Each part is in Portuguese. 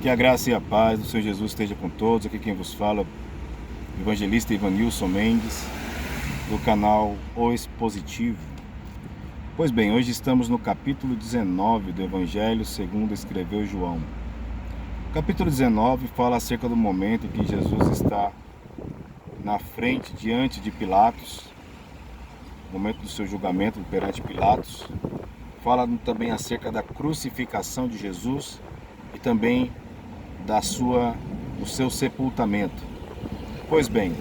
Que a graça e a paz do Senhor Jesus esteja com todos. Aqui quem vos fala, evangelista Ivanilson Mendes, do canal O Expositivo. Pois bem, hoje estamos no capítulo 19 do Evangelho segundo escreveu João. O capítulo 19 fala acerca do momento em que Jesus está na frente, diante de Pilatos, momento do seu julgamento perante Pilatos. Fala também acerca da crucificação de Jesus e também do seu sepultamento. Pois bem,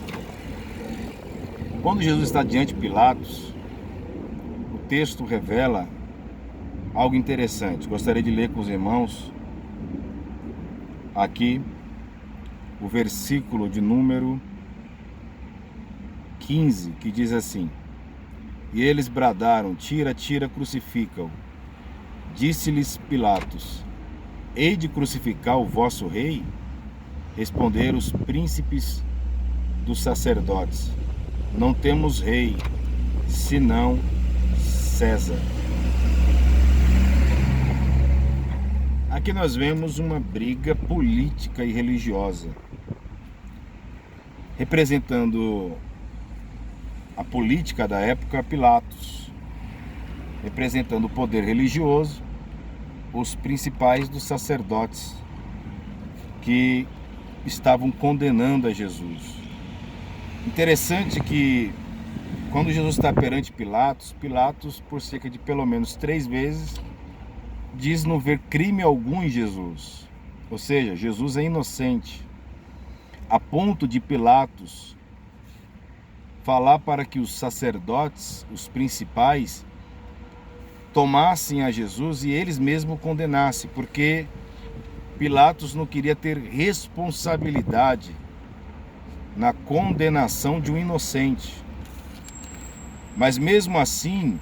quando Jesus está diante de Pilatos, o texto revela algo interessante. Gostaria de ler com os irmãos aqui o versículo de número 15, que diz assim: E eles bradaram: Tira, tira, crucifica-o. Disse-lhes Pilatos: Hei de crucificar o vosso rei? Responderam os príncipes dos sacerdotes: Não temos rei, senão César. Aqui nós vemos uma briga política e religiosa, representando a política da época, Pilatos, representando o poder religioso, os principais dos sacerdotes que estavam condenando a Jesus. Interessante que quando Jesus está perante Pilatos, por cerca de pelo menos 3 vezes, diz não ver crime algum em Jesus. Ou seja, Jesus é inocente, a ponto de Pilatos falar para que os sacerdotes, os principais, tomassem a Jesus e eles mesmos condenassem, porque Pilatos não queria ter responsabilidade na condenação de um inocente. Mas mesmo assim,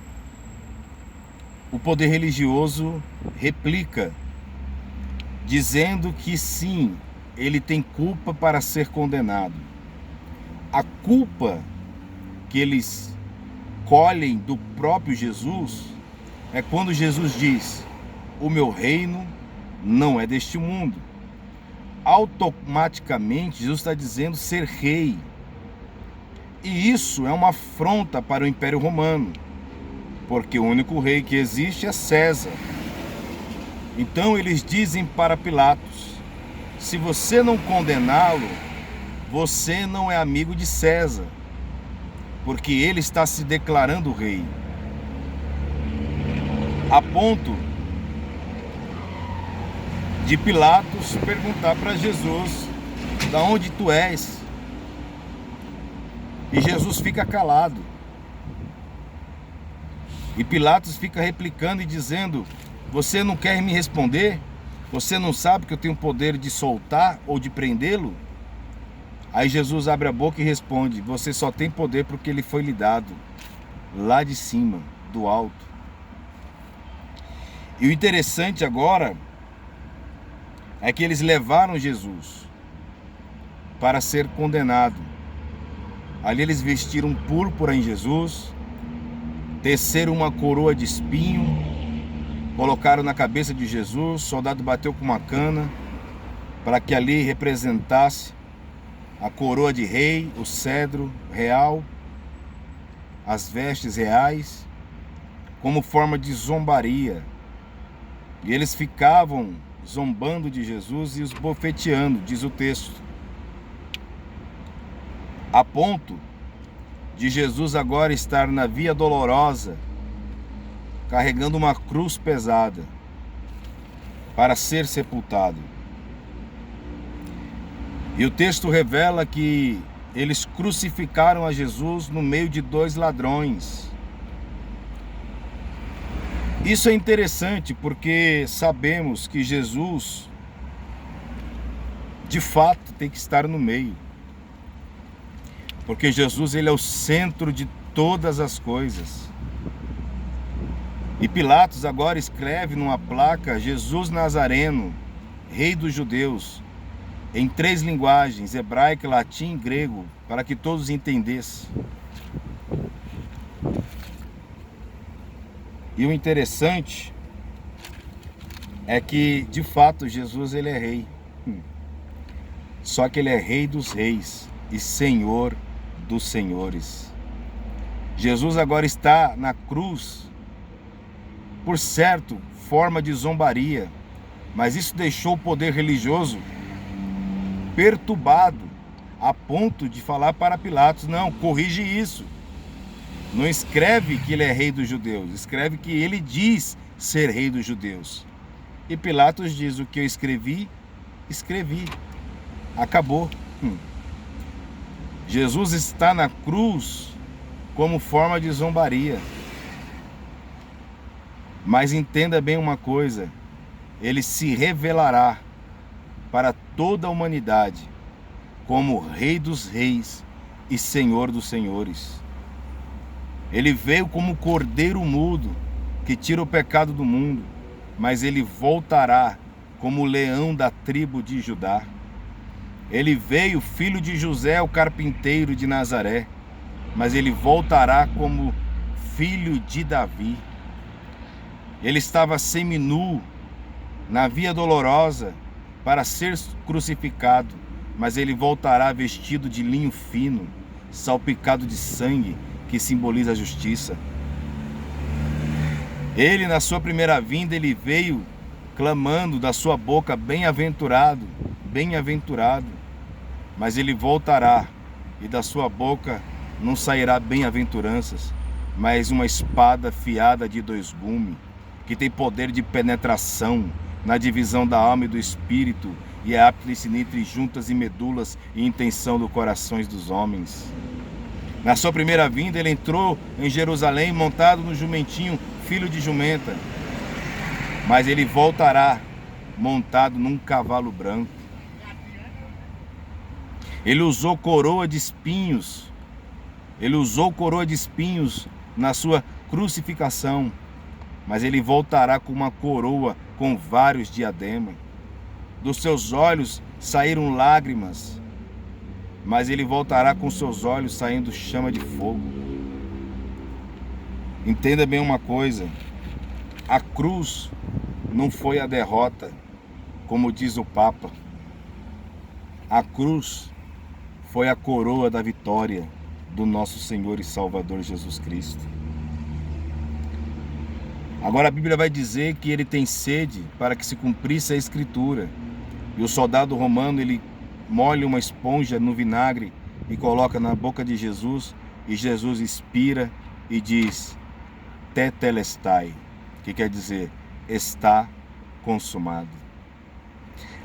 o poder religioso replica, dizendo que sim, ele tem culpa para ser condenado. A culpa que eles colhem do próprio Jesus é quando Jesus diz: o meu reino não é deste mundo. Automaticamente Jesus está dizendo ser rei. E isso é uma afronta para o Império Romano, porque o único rei que existe é César. Então eles dizem para Pilatos: se você não condená-lo, você não é amigo de César, porque ele está se declarando rei. A ponto de Pilatos perguntar para Jesus: da onde tu és? E Jesus fica calado. E Pilatos fica replicando e dizendo: você não quer me responder? Você não sabe que eu tenho o poder de soltar ou de prendê-lo? Aí Jesus abre a boca e responde: você só tem poder porque ele foi lhe dado lá de cima, do alto. E o interessante agora é que eles levaram Jesus para ser condenado. Ali eles vestiram púrpura em Jesus, teceram uma coroa de espinho, colocaram na cabeça de Jesus. O soldado bateu com uma cana para que ali representasse a coroa de rei, o cedro real, as vestes reais, como forma de zombaria. E eles ficavam zombando de Jesus e os bofeteando, diz o texto, a ponto de Jesus agora estar na via dolorosa, carregando uma cruz pesada para ser sepultado. E o texto revela que eles crucificaram a Jesus no meio de 2 ladrões. Isso é interessante porque sabemos que Jesus, de fato, tem que estar no meio. Porque Jesus, ele é o centro de todas as coisas. E Pilatos agora escreve numa placa: Jesus Nazareno, Rei dos Judeus, em 3 linguagens, hebraico, latim e grego, para que todos entendessem. E o interessante é que, de fato, Jesus ele é rei. Só que ele é Rei dos Reis e Senhor dos Senhores. Jesus agora está na cruz, por certo, forma de zombaria, mas isso deixou o poder religioso perturbado, a ponto de falar para Pilatos: não, corrige isso. Não escreve que ele é rei dos judeus, escreve que ele diz ser rei dos judeus. E Pilatos diz: o que eu escrevi, escrevi. Acabou. Jesus está na cruz como forma de zombaria. Mas entenda bem uma coisa: ele se revelará para toda a humanidade como Rei dos Reis e Senhor dos Senhores. Ele veio como cordeiro mudo que tira o pecado do mundo, mas ele voltará como leão da tribo de Judá. Ele veio filho de José, o carpinteiro de Nazaré, mas ele voltará como filho de Davi. Ele estava seminu na via dolorosa para ser crucificado, mas ele voltará vestido de linho fino, salpicado de sangue, que simboliza a justiça. Ele, na sua primeira vinda, ele veio clamando da sua boca: bem-aventurado, bem-aventurado. Mas ele voltará, e da sua boca não sairá bem-aventuranças, mas uma espada afiada de 2 gumes, que tem poder de penetração na divisão da alma e do espírito, e é apto a discernir entre juntas e medulas e intenção dos corações dos homens. Na sua primeira vinda, ele entrou em Jerusalém montado no jumentinho, filho de jumenta. Mas ele voltará montado num cavalo branco. Ele usou coroa de espinhos. Ele usou coroa de espinhos na sua crucificação. Mas ele voltará com uma coroa com vários diademas. Dos seus olhos saíram lágrimas, mas ele voltará com seus olhos saindo chama de fogo. Entenda bem uma coisa: a cruz não foi a derrota, como diz o Papa. A cruz foi a coroa da vitória do nosso Senhor e Salvador Jesus Cristo. Agora a Bíblia vai dizer que ele tem sede para que se cumprisse a Escritura. E o soldado romano, ele molha uma esponja no vinagre e coloca na boca de Jesus, e Jesus expira e diz: tetelestai, que quer dizer está consumado.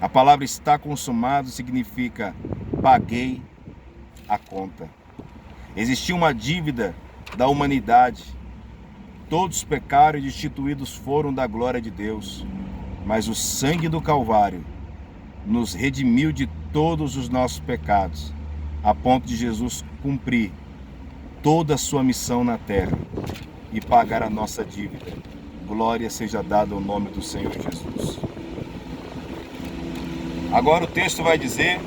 A palavra está consumado significa paguei a conta. Existia uma dívida da humanidade. Todos pecaram e destituídos foram da glória de Deus, mas o sangue do Calvário nos redimiu de todos os nossos pecados, a ponto de Jesus cumprir toda a sua missão na terra e pagar a nossa dívida. Glória seja dada ao nome do Senhor Jesus. Agora o texto vai dizer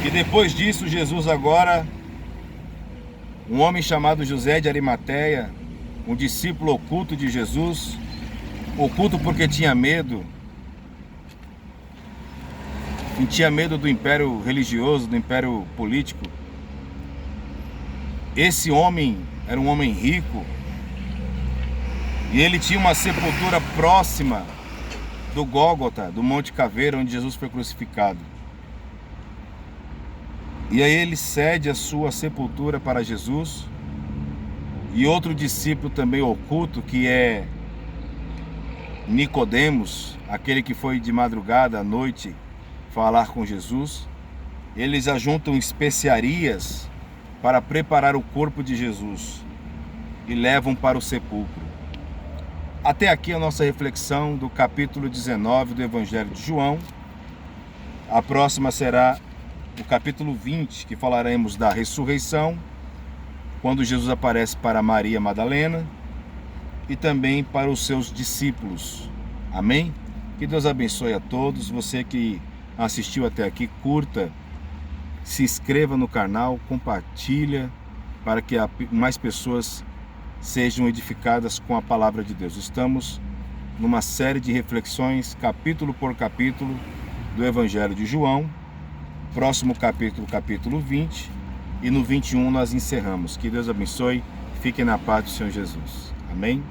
que depois disso Jesus agora, um homem chamado José de Arimateia, um discípulo oculto de Jesus, oculto porque tinha medo, e tinha medo do império religioso, do império político. Esse homem era um homem rico, e ele tinha uma sepultura próxima do Gólgota, do Monte Caveira, onde Jesus foi crucificado. E aí ele cede a sua sepultura para Jesus, e outro discípulo também oculto, que é Nicodemos, aquele que foi de madrugada à noite falar com Jesus, eles ajuntam especiarias para preparar o corpo de Jesus e levam para o sepulcro. Até aqui a nossa reflexão do capítulo 19 do Evangelho de João. A próxima será o capítulo 20, que falaremos da ressurreição, quando Jesus aparece para Maria Madalena e também para os seus discípulos. Amém? Que Deus abençoe a todos. Você que assistiu até aqui, curta, se inscreva no canal, compartilha, para que mais pessoas sejam edificadas com a palavra de Deus. Estamos numa série de reflexões, capítulo por capítulo, do Evangelho de João. Próximo capítulo, capítulo 20, e no 21 nós encerramos. Que Deus abençoe, fiquem na paz do Senhor Jesus. Amém?